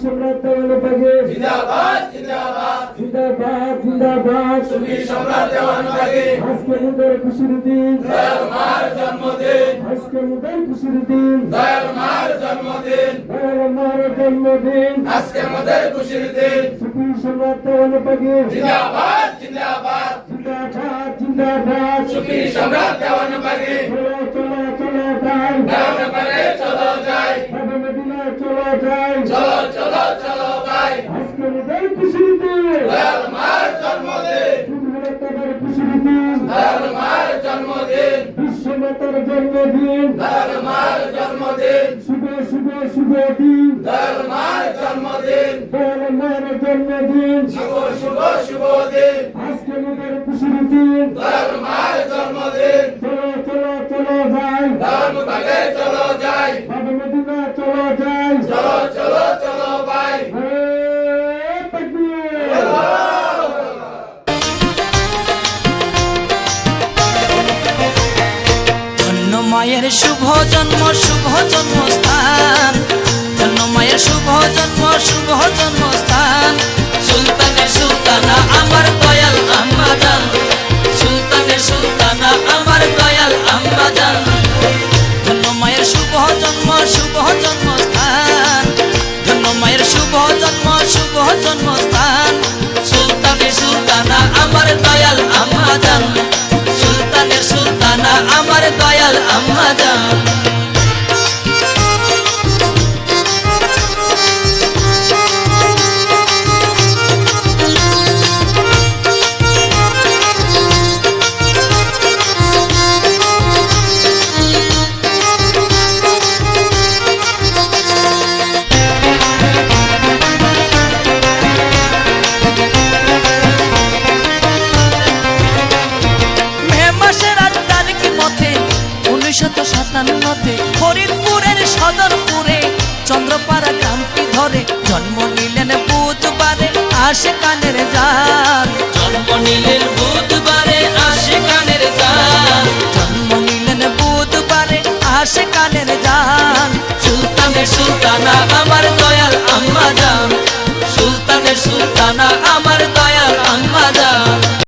সম্রাট দেওয়ান বাগে জিন্দাবাদ জিন্দাবাদ জিন্দাবাদ জিন্দাবাদ সুফি সম্রাট দেওয়ান বাগে আজকে মুদের খুশির দিন দয়াল মার জন্মদিন আজকে মুদের খুশির দিন দয়াল মার জন্মদিন দয়াল মার জন্মদিন আজকে আমাদের খুশির দিন সুফি সম্রাট দেওয়ান বাগে জিন্দাবাদ জিন্দাবাদ জিন্দাবাদ জিন্দাবাদ সুফি সম্রাট দেওয়ান বাগে চলো চলো চলো যাই দেওয়ান বাগে চলো যাই বাবে মদিনা চলো যাই চলো চলো চলো ভাই আজকে মুদের খুশির দিন দয়াল মার জন্মদিন সুন্দরতার খুশির দিন দয়াল মার জন্মদিন বিশ্বমাতার জন্মদিন দয়াল মার জন্মদিন শুভ শুভ শুভ দিন দয়াল মার জন্মদিন দয়াল মায়ের জন্মদিন শুভ শুভ শুভ দিন আজকে মুদের খুশির দিন দয়াল মার জন্মদিন চলো চলো চলো যাই দেওয়ান বাগে চলো যাই বাবে মদিনা চলো যাই চলো চলো চলো ভাই ধন্য মায়ের শুভ জন্মস্থান ধন্য মায়ের শুভ জন্মস্থান সুলতানের সুলতানা আমার দয়াল আম্মা জান সুলতানের সুলতানা আমার দয়াল আম্মা জান ধন্য মায়ের শুভ জন্মস্থান ধন্য মায়ের শুভ জন্মস্থান সুলতানের সুলতানা আমার দয়াল আম্মা জান সুলতানের সুলতানা আমার দয়াল আম্মা জান ফরিদপুরের সদরপুরে চন্দ্রপাড়া গ্রামটি ধরে জন্ম নিলেন বুধবারে আশিকানের জান জন্ম নিলেন বুধবারে আশিকানের জান জন্ম নিলেন বুধবারে আশিকানের জান সুলতানের সুলতানা আমার দয়াল আম্মা জান সুলতানের সুলতানা আমার